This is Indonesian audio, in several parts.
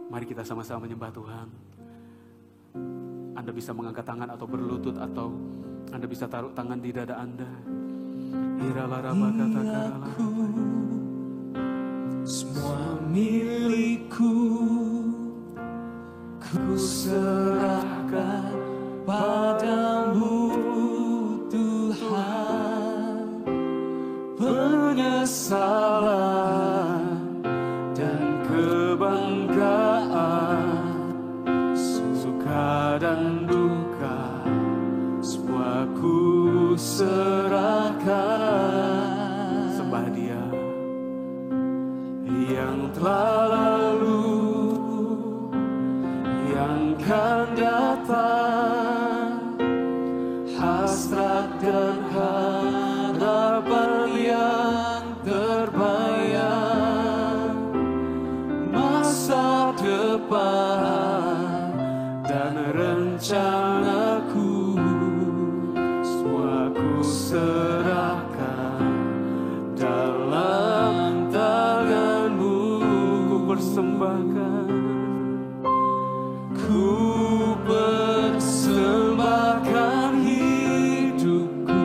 Mari kita sama-sama menyembah Tuhan. Anda bisa mengangkat tangan atau berlutut, atau Anda bisa taruh tangan di dada Anda. Semua milikku, ku serahkan padamu Tuhan. Penyesalan dan kebanggaan, suka dan duka, semua ku serahkan. Sembah Dia yang telah lalu, yang akan datang, hasrat dan harapan yang terbayang, masa depan dan rencanaku, semua ku serahkan dalam tanganmu. Ku persembahkan, ku persembahkan hidupku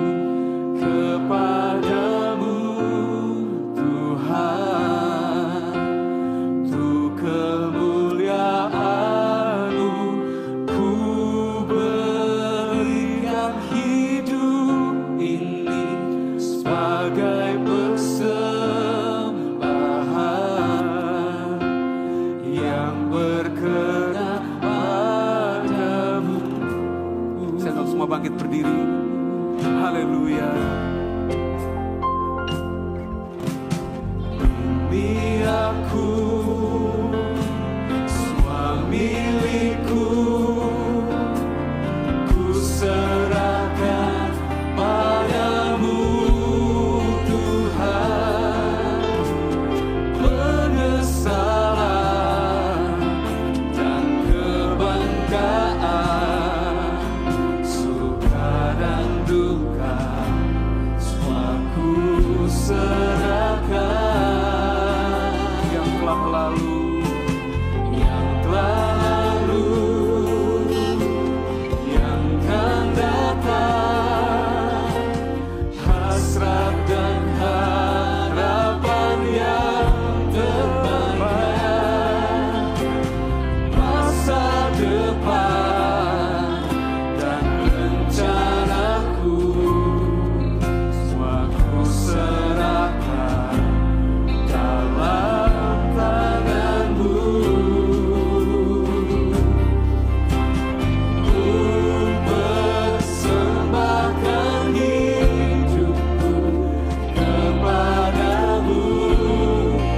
kepadamu Tuhan. Untuk kemuliaan-Mu ku berikan hidup ini sebagai persembahan yang berkenan padamu. Saya tahu semua bangkit berdiri. Haleluya. Ini aku, semua milikku, ku serahkan padamu Tuhan. Penyesalan dan kebanggaan, suka dan duka, semua ku serahkan. Yang telah lalu, Yang telah lalu, yang akan datang, hasrat dan harapan yang terbayang, masa depan dan rencanaku, semua ku serahkan dalam tanganmu. Ku persembahkan hidupku kepadamu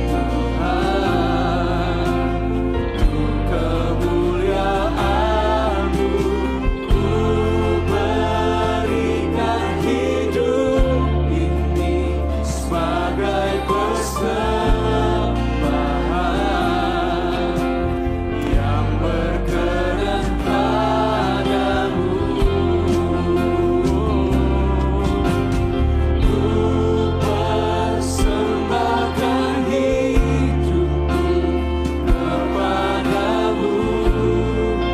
Tuhan. Untuk kemuliaan-Mu ku berikan hidup ini sebagai persembahan yang berkenan padamu. Ku persembahkan hidupku kepadamu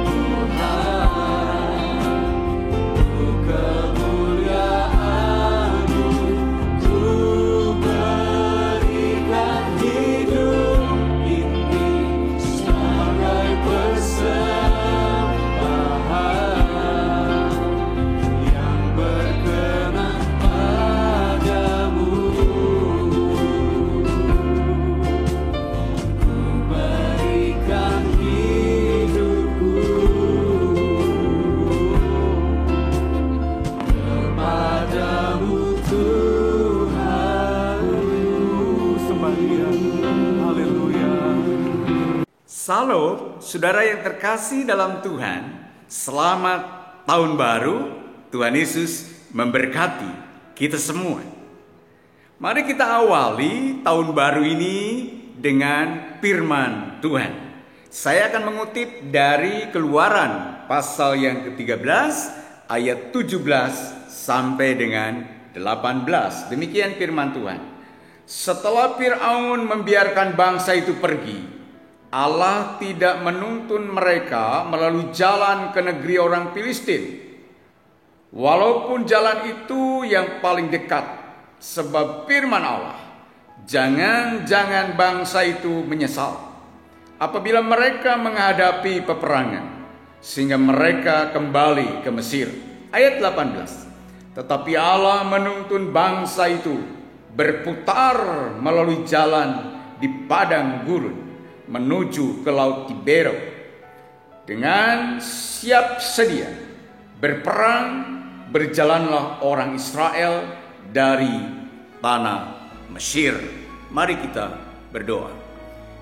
Tuhan. Untuk kemuliaan-Mu ku berikan hidup ini sebagai persembahan yang berkenan padamu. Ku berikan hidupku kepadamu Tuhan. sembah Dia. Haleluya. Salam, saudara yang terkasih dalam Tuhan. Selamat tahun baru. Tuhan Yesus memberkati kita semua. Mari kita awali tahun baru ini dengan firman Tuhan. Saya akan mengutip dari Keluaran pasal yang ke-13 ayat 17 sampai dengan 18. Demikian firman Tuhan. Setelah Fir'aun membiarkan bangsa itu pergi, Allah tidak menuntun mereka melalui jalan ke negeri orang Filistin, walaupun jalan itu yang paling dekat, sebab firman Allah, jangan-jangan bangsa itu menyesal apabila mereka menghadapi peperangan, sehingga mereka kembali ke Mesir. Ayat 18. Tetapi Allah menuntun bangsa itu berputar melalui jalan di padang gurun menuju ke Laut Tiberias. Dengan siap sedia berperang, berjalanlah orang Israel dari tanah Mesir. Mari kita berdoa.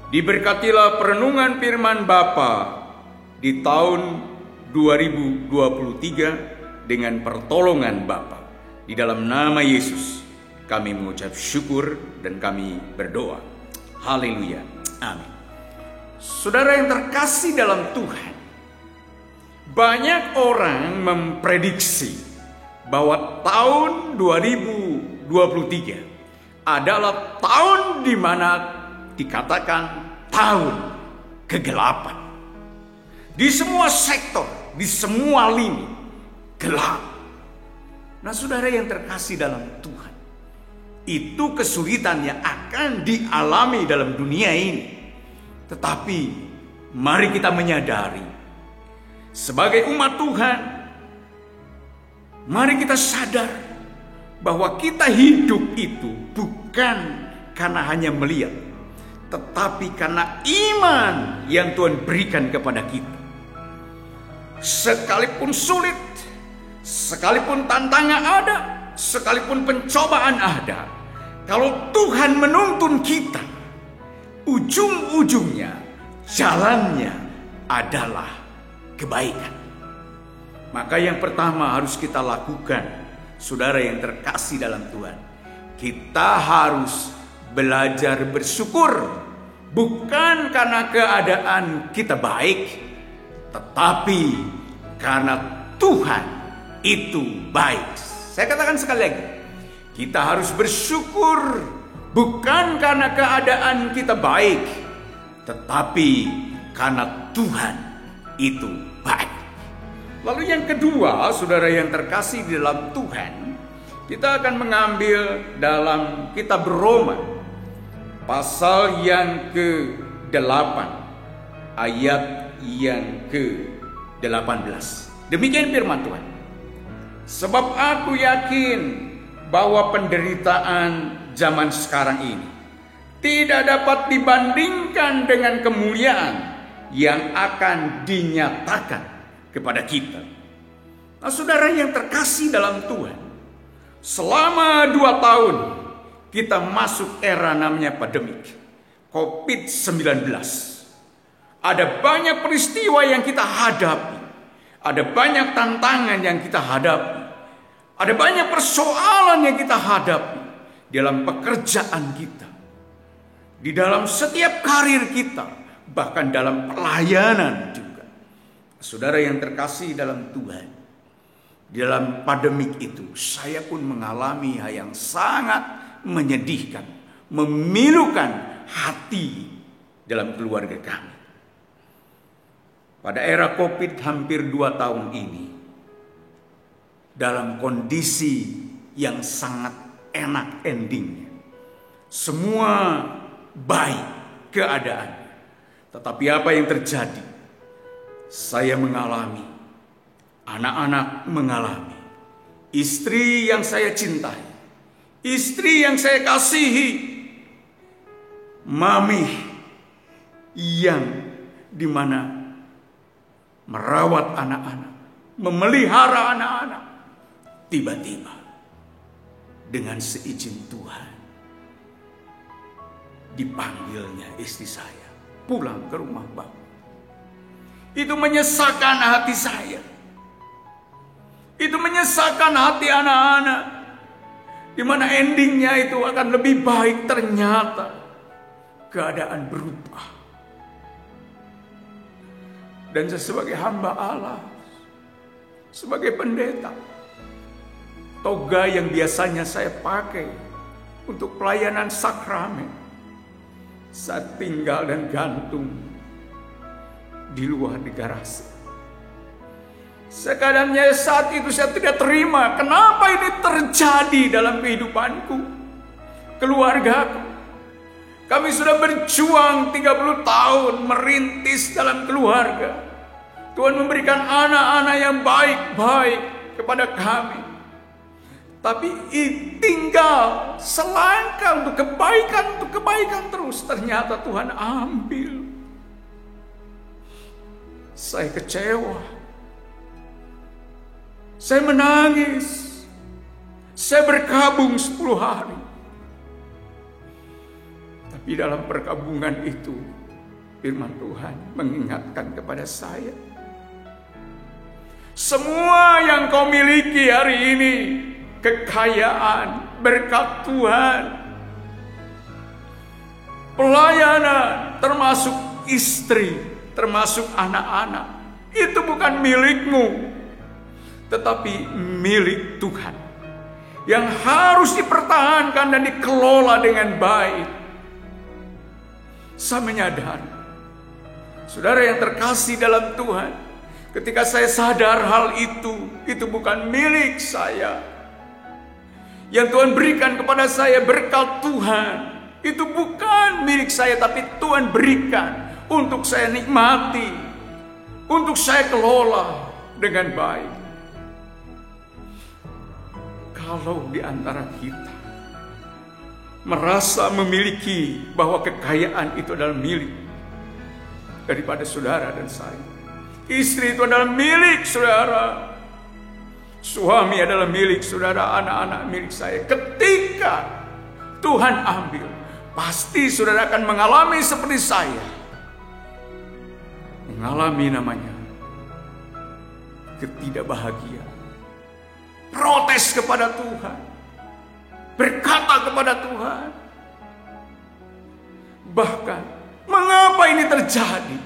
Diberkatilah perenungan firman Bapa di tahun 2023 dengan pertolongan Bapa. Di dalam nama Yesus kami mengucap syukur dan kami berdoa. Haleluya. Amin. Saudara yang terkasih dalam Tuhan, banyak orang memprediksi bahwa tahun 2023 adalah tahun di mana dikatakan tahun kegelapan. Di semua sektor, di semua lini, gelap. Nah, saudara yang terkasih dalam Tuhan, itu kesulitan yang akan dialami dalam dunia ini. Tetapi mari kita menyadari, sebagai umat Tuhan, mari kita sadar bahwa kita hidup itu bukan karena hanya melihat, tetapi karena iman yang Tuhan berikan kepada kita. Sekalipun sulit, sekalipun tantangan ada, sekalipun pencobaan ada, kalau Tuhan menuntun kita, ujung-ujungnya jalannya adalah kebaikan. Maka yang pertama harus kita lakukan, saudara yang terkasih dalam Tuhan, kita harus belajar bersyukur, bukan karena keadaan kita baik, tetapi karena Tuhan itu baik. Saya katakan sekali lagi, kita harus bersyukur bukan karena keadaan kita baik, tetapi karena Tuhan itu baik. Lalu yang kedua, saudara yang terkasih di dalam Tuhan, kita akan mengambil dalam kitab Roma, pasal yang ke-8, ayat yang ke-18. Demikian firman Tuhan. Sebab aku yakin bahwa penderitaan zaman sekarang ini tidak dapat dibandingkan dengan kemuliaan yang akan dinyatakan kepada kita. Nah, saudara yang terkasih dalam Tuhan, selama 2 tahun kita masuk era namanya pandemik COVID-19. Ada banyak peristiwa yang kita hadapi, ada banyak tantangan yang kita hadapi, ada banyak persoalan yang kita hadapi dalam pekerjaan kita, di dalam setiap karir kita, bahkan dalam pelayanan juga. Saudara yang terkasih dalam Tuhan, di dalam pandemik itu saya pun mengalami hal yang sangat menyedihkan, memilukan hati dalam keluarga kami. Pada era COVID hampir 2 tahun ini, dalam kondisi yang sangat enak endingnya, semua baik keadaan. Tetapi apa yang terjadi? Saya mengalami, anak-anak mengalami, istri yang saya cintai, istri yang saya kasihi, mami yang dimana merawat anak-anak, memelihara anak-anak, tiba-tiba dengan seizin Tuhan dipanggilnya istri saya pulang ke rumah Bapak. Itu menyesakkan hati saya, itu menyesakkan hati anak-anak, di mana endingnya itu akan lebih baik. Ternyata keadaan berubah. Dan saya sebagai hamba Allah, sebagai pendeta, toga yang biasanya saya pakai untuk pelayanan sakramen, saya tinggal dan gantung di luar di garasi. Sekadangnya saat itu saya tidak terima, kenapa ini terjadi dalam kehidupanku, keluargaku. Kami sudah berjuang 30 tahun merintis dalam keluarga. Tuhan memberikan anak-anak yang baik-baik kepada kami. Tapi tinggal selangkah untuk kebaikan terus. Ternyata Tuhan ambil. Saya kecewa. Saya menangis. Saya berkabung 10 hari. Tapi dalam perkabungan itu, firman Tuhan mengingatkan kepada saya, semua yang kau miliki hari ini, kekayaan, berkat Tuhan, pelayanan, termasuk istri, termasuk anak-anak, itu bukan milikmu, tetapi milik Tuhan, yang harus dipertahankan dan dikelola dengan baik. Saya menyadari, saudara yang terkasih dalam Tuhan, ketika saya sadar hal itu bukan milik saya. Yang Tuhan berikan kepada saya berkat Tuhan, itu bukan milik saya, tapi Tuhan berikan untuk saya nikmati, untuk saya kelola dengan baik. Kalau di antara kita merasa memiliki bahwa kekayaan itu adalah milik daripada saudara dan saya, istri itu adalah milik saudara, suami adalah milik saudara, anak-anak milik saya, ketika Tuhan ambil, pasti saudara akan mengalami seperti saya, mengalami namanya ketidakbahagiaan, protes kepada Tuhan, berkata kepada Tuhan, bahkan mengapa ini terjadi?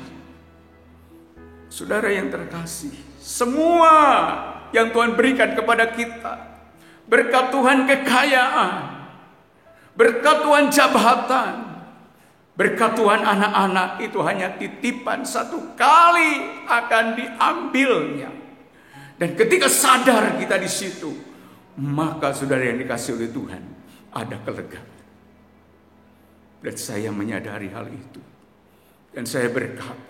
Saudara yang terkasih, semua yang Tuhan berikan kepada kita, berkat Tuhan kekayaan, berkat Tuhan jabatan, berkat Tuhan anak-anak, itu hanya titipan, satu kali akan diambilnya. Dan ketika sadar kita di situ, maka saudara yang dikasih oleh Tuhan, ada kelegaan. Dan saya menyadari hal itu. Dan saya berkata,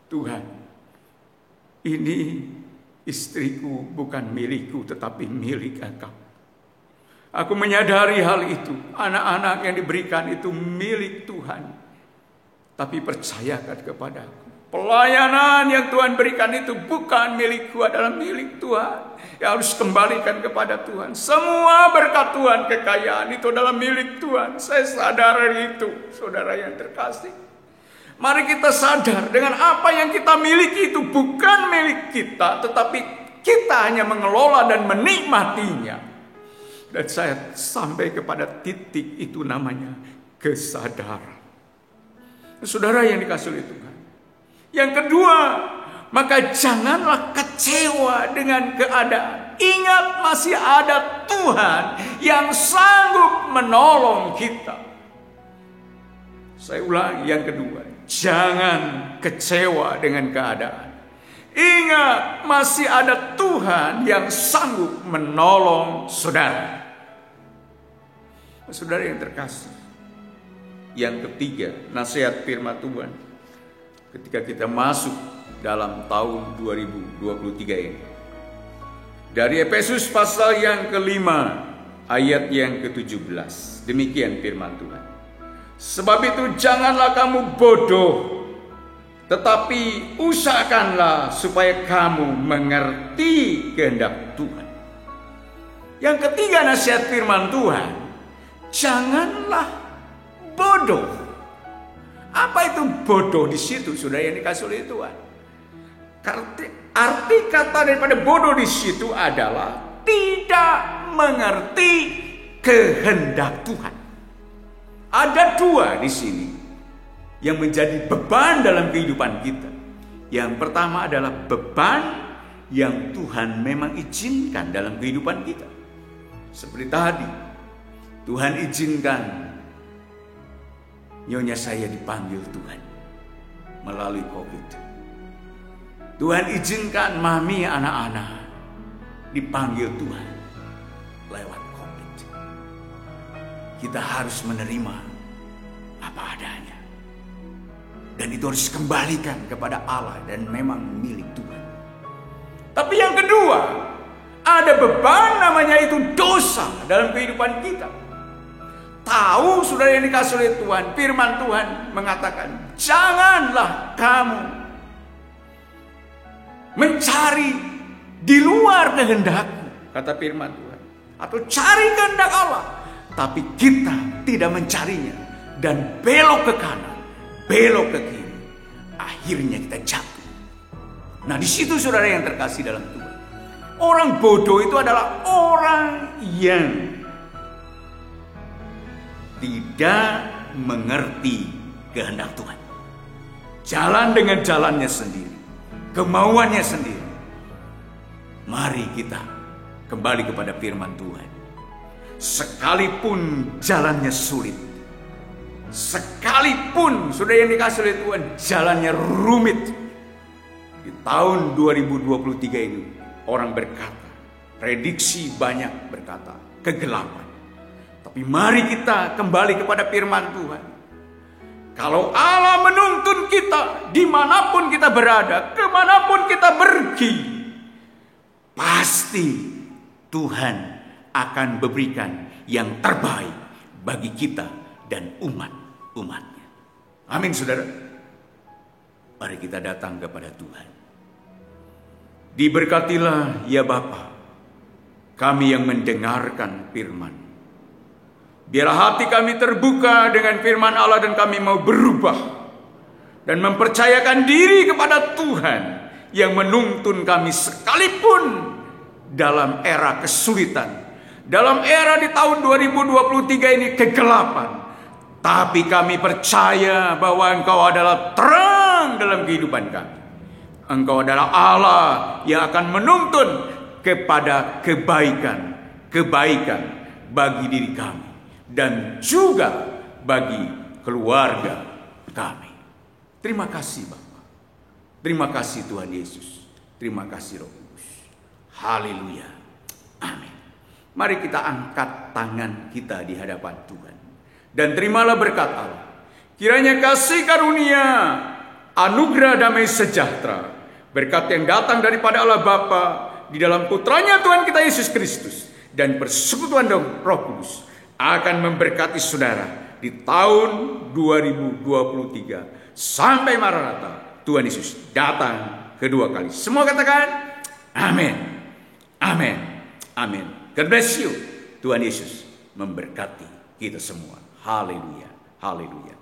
Tuhan, ini istriku bukan milikku, tetapi milik Engkau. Aku menyadari hal itu. Anak-anak yang diberikan itu milik Tuhan. Tapi percayakan kepadaku, pelayanan yang Tuhan berikan itu bukan milikku, adalah milik Tuhan. Ya, harus kembalikan kepada Tuhan. Semua berkat Tuhan, kekayaan itu adalah milik Tuhan. Saya sadar itu, saudara yang terkasih. Mari kita sadar, dengan apa yang kita miliki itu bukan milik kita, tetapi kita hanya mengelola dan menikmatinya. Dan saya sampai kepada titik itu, namanya kesadaran. Saudara yang dikasih oleh Tuhan. Yang kedua, maka janganlah kecewa dengan keadaan. Ingat, masih ada Tuhan yang sanggup menolong kita. Saya ulangi, yang kedua, jangan kecewa dengan keadaan. Ingat, masih ada Tuhan yang sanggup menolong saudara. Saudara yang terkasih, yang ketiga, nasihat firman Tuhan ketika kita masuk dalam tahun 2023 ini, dari Efesus pasal yang kelima ayat yang ke-17. Demikian firman Tuhan. Sebab itu janganlah kamu bodoh, tetapi usahakanlah supaya kamu mengerti kehendak Tuhan. Yang ketiga, nasihat firman Tuhan, janganlah bodoh. Apa itu bodoh di situ, saudara yang dikasih oleh Tuhan? Arti kata daripada bodoh di situ adalah tidak mengerti kehendak Tuhan. Ada dua di sini yang menjadi beban dalam kehidupan kita. Yang pertama adalah beban yang Tuhan memang izinkan dalam kehidupan kita. Seperti tadi, Tuhan izinkan nyonya saya dipanggil Tuhan melalui COVID. Tuhan izinkan mami anak-anak dipanggil Tuhan lewat COVID. Kita harus menerima apa adanya. Dan itu harus kembalikan kepada Allah dan memang milik Tuhan. Tapi yang kedua, ada beban namanya itu dosa dalam kehidupan kita. Tahu saudara yang dikasih oleh Tuhan, firman Tuhan mengatakan, janganlah kamu mencari di luar kehendakku, kata firman Tuhan. Atau cari kehendak Allah. Tapi kita tidak mencarinya. Dan belok ke kanan, belok ke kiri. Akhirnya kita jatuh. Nah, di situ saudara yang terkasih dalam Tuhan. Orang bodoh itu adalah orang yang tidak mengerti kehendak Tuhan. Jalan dengan jalannya sendiri, kemauannya sendiri. Mari kita kembali kepada firman Tuhan. Sekalipun jalannya sulit, sekalipun saudara yang dikasih oleh Tuhan jalannya rumit, di tahun 2023 ini orang berkata, prediksi banyak berkata, kegelapan. Tapi mari kita kembali kepada firman Tuhan. Kalau Allah menuntun kita, dimanapun kita berada, kemanapun kita pergi, pasti Tuhan akan memberikan yang terbaik bagi kita dan umat-umatnya. Amin saudara. Mari kita datang kepada Tuhan. Diberkatilah ya Bapa, kami yang mendengarkan firman. Biarlah hati kami terbuka dengan firman Allah dan kami mau berubah dan mempercayakan diri kepada Tuhan yang menuntun kami sekalipun dalam era kesulitan, dalam era di tahun 2023 ini kegelapan. Tapi kami percaya bahwa Engkau adalah terang dalam kehidupan kami. Engkau adalah Allah yang akan menuntun kepada kebaikan bagi diri kami dan juga bagi keluarga kami. Terima kasih Bapa. Terima kasih Tuhan Yesus. Terima kasih Roh Kudus. Haleluya. Amin. Mari kita angkat tangan kita di hadapan Tuhan dan terimalah berkat Allah. Kiranya kasih karunia, anugerah damai sejahtera, berkat yang datang daripada Allah Bapa di dalam putranya Tuhan kita Yesus Kristus dan persekutuan Roh Kudus akan memberkati saudara di tahun 2023 sampai Maranatha Tuhan Yesus datang kedua kali. Semua katakan amin. Amin. Amin. God bless you. Tuhan Yesus memberkati kita semua. Haleluya. Haleluya.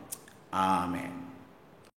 Amin.